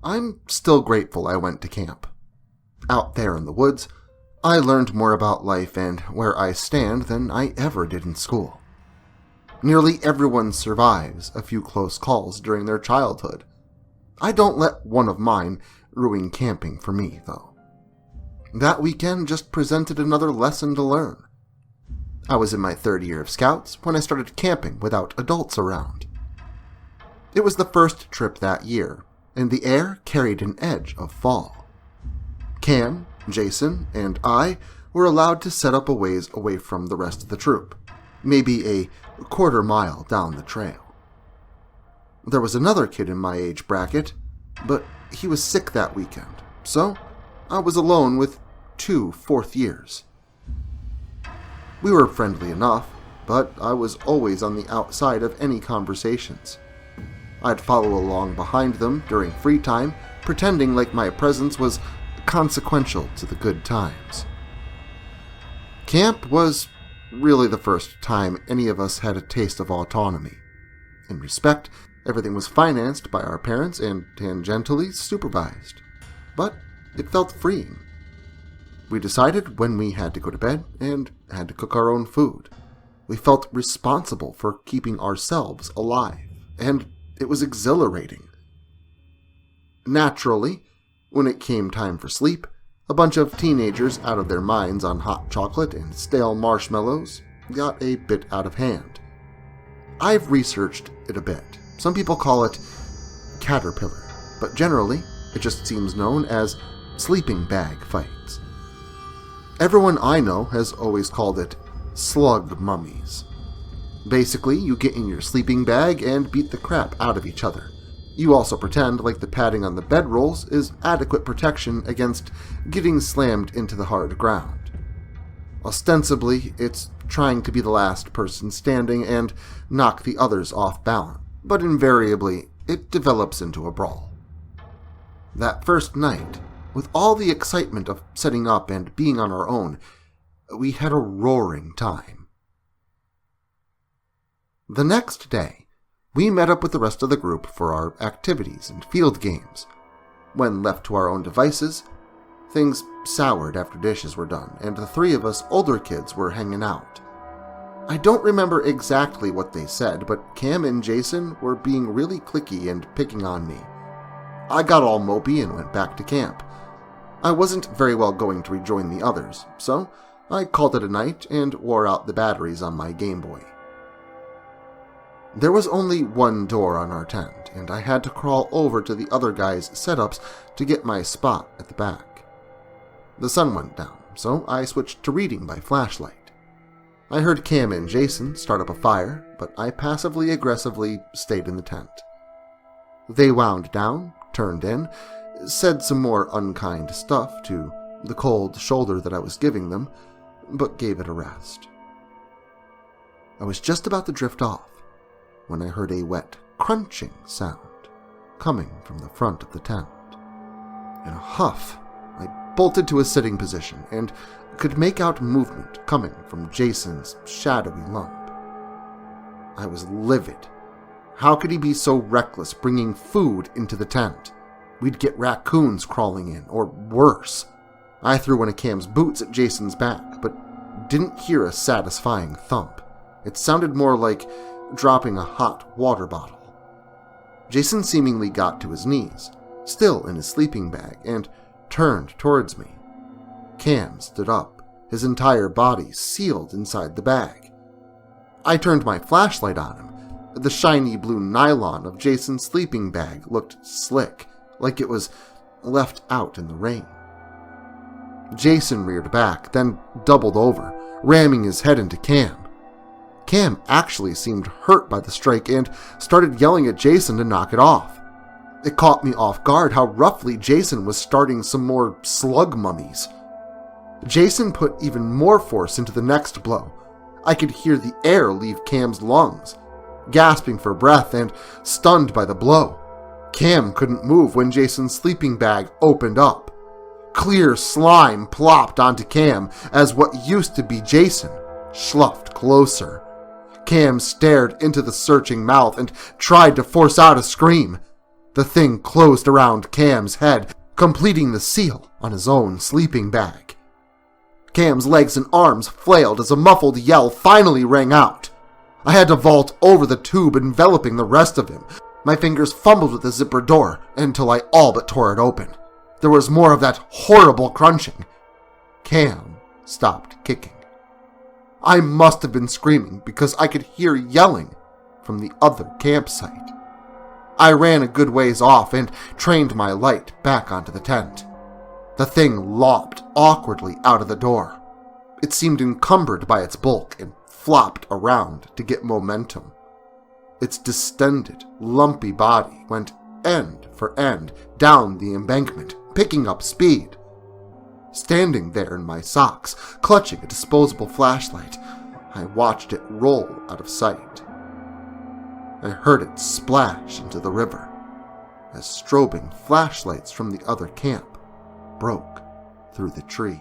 I'm still grateful I went to camp. Out there in the woods, I learned more about life and where I stand than I ever did in school. Nearly everyone survives a few close calls during their childhood. I don't let one of mine ruin camping for me, though. That weekend just presented another lesson to learn. I was in my third year of Scouts when I started camping without adults around. It was the first trip that year, and the air carried an edge of fall. Cam, Jason, and I were allowed to set up a ways away from the rest of the troop, maybe a quarter-mile down the trail. There was another kid in my age bracket, but he was sick that weekend, so I was alone with 2 fourth years. We were friendly enough, but I was always on the outside of any conversations. I'd follow along behind them during free time, pretending like my presence was consequential to the good times. Camp was really the first time any of us had a taste of autonomy. In respect, everything was financed by our parents and tangentially supervised. But it felt freeing. We decided when we had to go to bed and had to cook our own food. We felt responsible for keeping ourselves alive, and it was exhilarating. Naturally, when it came time for sleep, a bunch of teenagers out of their minds on hot chocolate and stale marshmallows got a bit out of hand. I've researched it a bit. Some people call it caterpillar, but generally it just seems known as sleeping bag fights. Everyone I know has always called it slug mummies. Basically, you get in your sleeping bag and beat the crap out of each other. You also pretend like the padding on the bedrolls is adequate protection against getting slammed into the hard ground. Ostensibly, it's trying to be the last person standing and knock the others off balance, but invariably, it develops into a brawl. That first night, with all the excitement of setting up and being on our own, we had a roaring time. The next day, we met up with the rest of the group for our activities and field games. When left to our own devices, things soured after dishes were done, and the 3 of us older kids were hanging out. I don't remember exactly what they said, but Cam and Jason were being really cliquey and picking on me. I got all mopey and went back to camp. I wasn't very well going to rejoin the others, so I called it a night and wore out the batteries on my Game Boy. There was only one door on our tent, and I had to crawl over to the other guys' setups to get my spot at the back. The sun went down, so I switched to reading by flashlight. I heard Cam and Jason start up a fire, but I passively-aggressively stayed in the tent. They wound down, turned in, said some more unkind stuff to the cold shoulder that I was giving them, but gave it a rest. I was just about to drift off when I heard a wet, crunching sound coming from the front of the tent. In a huff, I bolted to a sitting position and could make out movement coming from Jason's shadowy lump. I was livid. How could he be so reckless bringing food into the tent? We'd get raccoons crawling in, or worse. I threw one of Cam's boots at Jason's back, but didn't hear a satisfying thump. It sounded more like dropping a hot water bottle. Jason seemingly got to his knees, still in his sleeping bag, and turned towards me. Cam stood up, his entire body sealed inside the bag. I turned my flashlight on him. The shiny blue nylon of Jason's sleeping bag looked slick, like it was left out in the rain. Jason reared back, then doubled over, ramming his head into Cam. Cam actually seemed hurt by the strike and started yelling at Jason to knock it off. It caught me off guard how roughly Jason was starting some more slug mummies. Jason put even more force into the next blow. I could hear the air leave Cam's lungs. Gasping for breath and stunned by the blow, Cam couldn't move when Jason's sleeping bag opened up. Clear slime plopped onto Cam as what used to be Jason sloughed closer. Cam stared into the searching mouth and tried to force out a scream. The thing closed around Cam's head, completing the seal on his own sleeping bag. Cam's legs and arms flailed as a muffled yell finally rang out. I had to vault over the tube enveloping the rest of him. My fingers fumbled with the zipper door until I all but tore it open. There was more of that horrible crunching. Cam stopped kicking. I must have been screaming because I could hear yelling from the other campsite. I ran a good ways off and trained my light back onto the tent. The thing lopped awkwardly out of the door. It seemed encumbered by its bulk and flopped around to get momentum. Its distended, lumpy body went end for end down the embankment, picking up speed. Standing there in my socks, clutching a disposable flashlight, I watched it roll out of sight. I heard it splash into the river as strobing flashlights from the other camp broke through the trees.